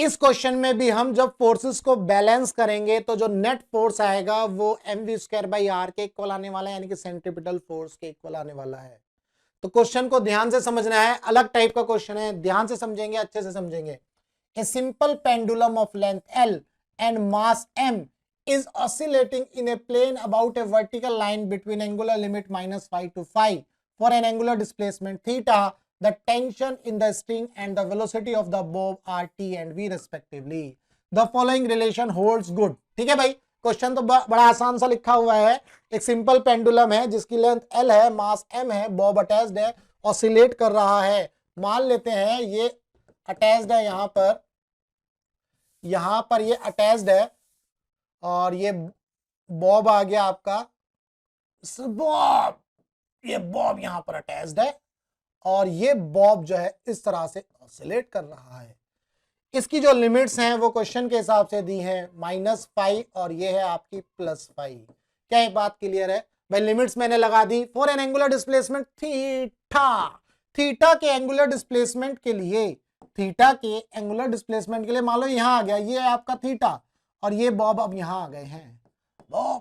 इस क्वेश्चन में भी हम जब फोर्सेस को बैलेंस करेंगे तो जो नेट फोर्स आएगा वो mv²/r के इक्वल आने वाला है, यानी कि सेंट्रीपिटल फोर्स के इक्वल आने वाला है। तो क्वेश्चन को ध्यान से समझना है, अलग टाइप का क्वेश्चन है, ध्यान से समझेंगे, अच्छे से समझेंगे। A simple pendulum of length L and mass M is oscillating in a plane about a vertical line between angular limit -phi to phi for an angular displacement theta. The tension in the string and the velocity of the bob are t and v respectively. The following relation holds good. ठीक है भाई, question तो बड़ा आसान सा लिखा हुआ है। एक सिंपल पेंडुलम है जिसकी लेंथ L है, मास M है, बॉब अटैच्ड है, ऑसिलेट कर रहा है। मान लेते हैं ये अटैच्ड है, यहां पर ये अटैच्ड है और ये बॉब आ गया आपका, बॉब, ये बॉब यहां पर अटैच्ड है और ये बॉब जो है इस तरह से ऑसिलेट कर रहा है। इसकी जो लिमिट्स हैं वो क्वेश्चन के हिसाब से दी हैं -phi और ये है आपकी +phi। क्या ये बात क्लियर है भाई? लिमिट्स मैंने लगा दी। For an angular displacement theta के एंगुलर डिस्प्लेसमेंट के लिए, मान लो यहां आ गया, ये है आपका थीटा और ये बॉब अब यहां आ गए हैं।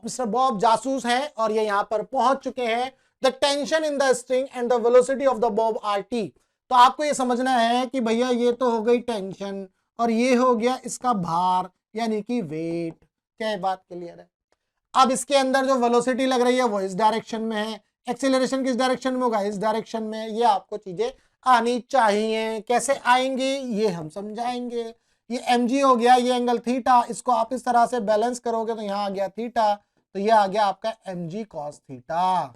मिस्टर बॉब जासूस हैं और ये यहां पर पहुंच चुके हैं। The tension in the string and the velocity of the Bob R T. तो आपको ये समझना है कि भैया ये तो हो गई टेंशन और ये हो गया इसका भार यानी कि वेट। क्या ये बात क्लियर है? अब इसके अंदर जो वेलोसिटी लग रही है वो इस डायरेक्शन में है, एक्सीलरेशन किस डायरेक्शन में होगा? इस डायरेक्शन में। ये आपको चीजें आनी चाहिए। कैसे आएंगी ये हम समझाएंगे। ये mg हो गया, ये एंगल थीटा, इसको आप इस तरह से बैलेंस करोगे तो यहाँ आ गया थीटा, तो ये आ गया आपका mg cos थीटा।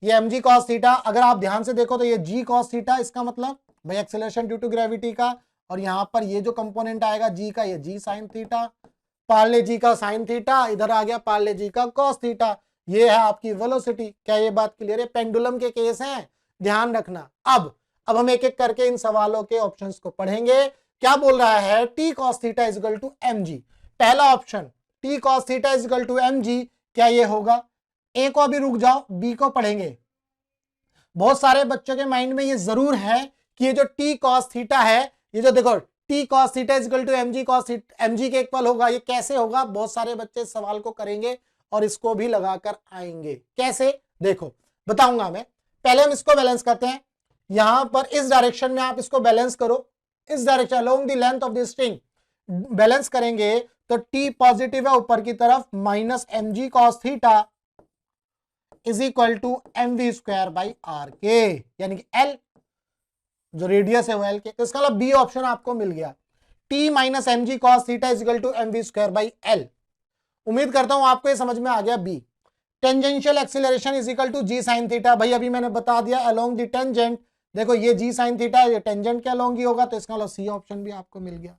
ये mg cos थीटा अगर आप ध्यान से देखो तो ये g cos थीटा, इसका मतलब भाई एक्सेलरेशन ड्यू टू ग्रेविटी का, और यहाँ पर ये जो कंपोनेंट आएगा g का, ये g sin थीटा, पार्ले जी का sin थीटा, इधर आ गया पार्ले जी का cos थीटा। ये है आपकी वेलोसिटी। क्या ये बात क्लियर है? पेंडुलम के केस हैं, ध्यान रखना। अब हम एक एक करके इन सवालों के ऑप्शंस को पढ़ेंगे। क्या बोल रहा है? t cos theta is equal to mg। पहला option t cos theta is equal to mg, क्या ये होगा? ए को अभी रुक जाओ, बी को पढ़ेंगे। बहुत सारे बच्चों के माइंड में ये जरूर है कि ये जो t cos थीटा है, ये जो देखो t cos theta is equal to mg cos mg के इक्वल होगा, ये कैसे होगा? बहुत सारे बच्चे इस सवाल को करेंगे और इसको भी लगाकर आएंगे। कैसे? देखो बताऊंगा मैं। पहले हम इसको बैलेंस करते हैं। यहां पर इस डायरेक्शन में आप इसको बैलेंस करो, इस direction along the length of the string balance करेंगे तो t पॉजिटिव है ऊपर की तरफ, -mg cos theta is equal to mv²/r के, यानी कि l जो रेडियस है वो l के। तो इसका मतलब बी ऑप्शन आपको मिल गया, t - mg cos theta is equal to mv²/l। उम्मीद करता हूं आपको ये समझ में आ गया। B, tangential acceleration is equal to g sin theta. भाई अभी मैंने बता दिया अलोंग द टेंजेंट। देखो ये g sin थीटा है, ये टेंजेंट के अलोंग ही होगा, तो इसका मतलब सी ऑप्शन भी आपको मिल गया।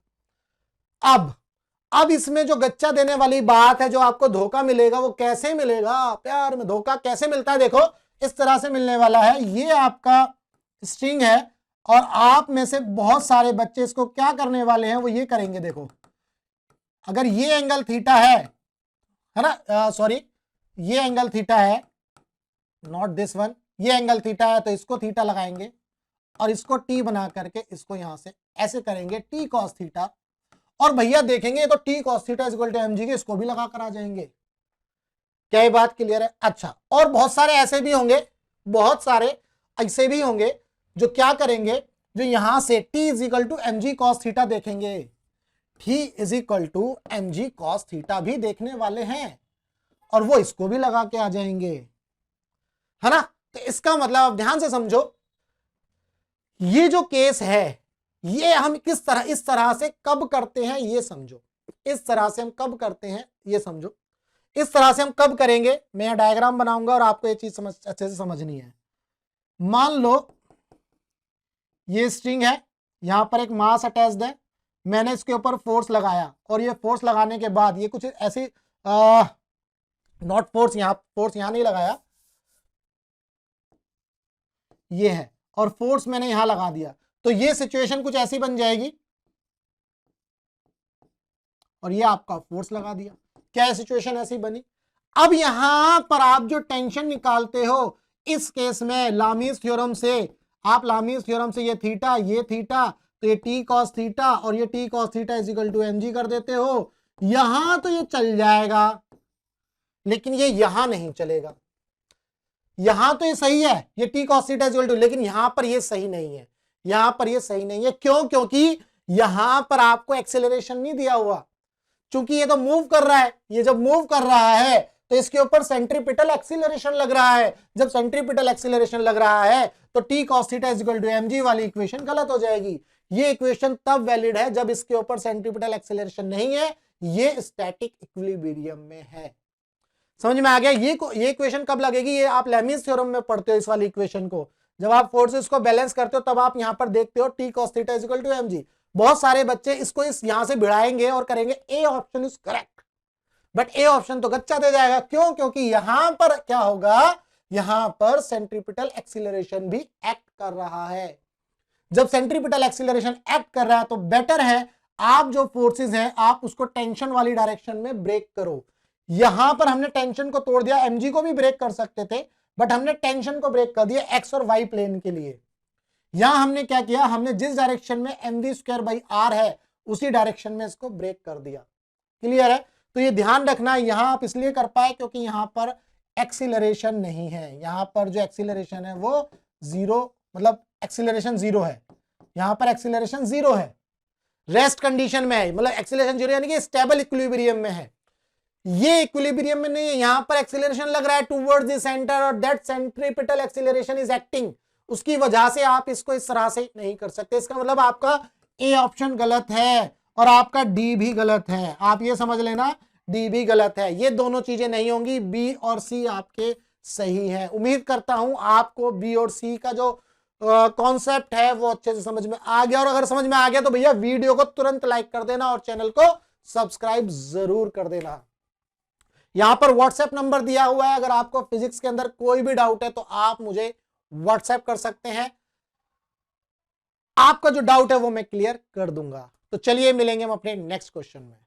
अब इसमें जो गच्चा देने वाली बात है, जो आपको धोखा मिलेगा, वो कैसे मिलेगा? प्यार में धोखा कैसे मिलता है? देखो इस तरह से मिलने वाला है। ये आपका स्ट्रिंग है और आप में से बहुत सारे बच्चे इसको क्या करने वाले हैं, वो ये करेंगे। देखो अगर ये एंगल थीटा है ना, सॉरी ये एंगल थीटा है, नॉट दिस वन, ये एंगल थीटा है, तो इसको थीटा लगाएंगे और इसको टी बना करके इसको यहां से ऐसे करेंगे t cos थीटा, और भैया देखेंगे तो t cos theta is equal to mg के, इसको भी लगा कर आ जाएंगे। क्या ये बात क्लियर है? अच्छा, और बहुत सारे ऐसे भी होंगे, बहुत सारे ऐसे भी होंगे जो क्या करेंगे, जो यहां से t is equal to mg cos theta देखेंगे, t is equal to mg cos theta भी देखने वाले हैं और वो इसको भी लगा के आ जाएंगे, है ना। तो इसका मतलब ध्यान से समझो, ये जो केस है ये हम किस तरह, इस तरह से कब करते हैं ये समझो, इस तरह से हम कब करते हैं ये समझो, इस तरह से हम कब करेंगे। मैं यहां डायग्राम बनाऊंगा और आपको ये चीज अच्छे से समझनी है। मान लो ये स्ट्रिंग है, यहां पर एक मास अटैच्ड है, मैंने इसके ऊपर फोर्स लगाया और ये फोर्स लगाने के बाद ये कुछ ऐसी नॉट फोर्स यहां नहीं लगाया, ये है, और फोर्स मैंने यहां लगा दिया, तो ये सिचुएशन कुछ ऐसी बन जाएगी और ये आपका फोर्स लगा दिया। क्या सिचुएशन ऐसी बनी? अब यहां पर आप जो टेंशन निकालते हो, इस केस में लामीज थ्योरम से, आप लामीज थ्योरम से ये थीटा तो ये टी कॉस थीटा और ये T cos theta is equal to mg कर देते हो। यहां तो ये चल जाएगा, लेकिन ये यहां नहीं चलेगा। यहां तो ये सही है, ये T cos theta is equal to, लेकिन यहां पर ये सही नहीं है, यहां पर ये सही नहीं है। क्यों? क्योंकि यहां पर आपको एक्सेलरेशन नहीं दिया हुआ, क्योंकि ये तो मूव कर रहा है। ये जब मूव कर रहा है तो इसके ऊपर सेंट्रीपिटल एक्सीलरेशन लग रहा है। जब सेंट्रीपिटल एक्सीलरेशन लग रहा है तो T cos theta is equal to mg वाली इक्वेशन गलत हो जाएगी। ये इक्वेशन तब वैलिड है जब इसके ऊपर सेंट्रीपिटल एक्सीलरेशन नहीं है, ये स्टैटिक इक्विलिब्रियम में है। समझ में आ गया? ये इक्वेशन कब लगेगी? ये आप लेमीज थ्योरम में पढ़ते हो इस वाली इक्वेशन को। जब आप फोर्सेस को बैलेंस करते हो तब आप यहां पर देखते हो T cos theta is equal to mg। बहुत सारे बच्चे इसको यहां से भिड़ाएंगे और करेंगे A option is correct, but A option तो गच्चा दे जाएगा। क्यों? क्योंकि यहां पर क्या होगा, यहां पर सेंट्रीपिटल एक्सीलरेशन भी एक्ट कर रहा है। जब सेंट्रीपिटल एक्सीलरेशन एक्ट कर रहा है तो बेटर है आप जो फोर्सेस हैं आप उसको टेंशन वाली डायरेक्शन में ब्रेक करो। यहां पर हमने टेंशन को तोड़ दिया, mg को भी ब्रेक कर सकते थे, बट हमने टेंशन को ब्रेक कर दिया एक्स और वाई प्लेन के लिए। यहां हमने क्या किया, हमने जिस डायरेक्शन में mv²/r है उसी डायरेक्शन में इसको ब्रेक कर दिया। क्लियर है? तो ये ध्यान रखना, यहां आप इसलिए कर पाए क्योंकि यहां पर एक्सीलरेशन नहीं है। यहां पर जो एक्सीलरेशन है वो जीरो, मतलब एक्सीलरेशन जीरो है। यहां पर एक्सीलरेशन जीरो है, रेस्ट कंडीशन में है, मतलब एक्सीलरेशन जीरो यानी कि स्टेबल इक्विलिब्रियम में है। ये इक्विलिब्रियम में नहीं है, यहां पर एक्सीलरेशन लग रहा है टुवर्ड्स द सेंटर और that centripetal acceleration is acting. उसकी वजह से आप इसको इस तरह से नहीं कर सकते। इसका मतलब आपका ए ऑप्शन गलत है और आपका डी भी गलत है। आप ये समझ लेना, डी भी गलत है। ये दोनों चीजें नहीं होंगी, बी और सी आपके सही है। उम्मीद करता हूं आपको बी और सी का जो कॉन्सेप्ट है वो अच्छे से समझ में आ गया। और अगर समझ में आ गया तो भैया वीडियो को तुरंत लाइक कर देना और चैनल को सब्सक्राइब जरूर कर देना। यहां पर व्हाट्सएप नंबर दिया हुआ है, अगर आपको फिजिक्स के अंदर कोई भी डाउट है तो आप मुझे व्हाट्सएप कर सकते हैं। आपका जो डाउट है वो मैं क्लियर कर दूंगा। तो चलिए मिलेंगे हम अपने नेक्स्ट क्वेश्चन में।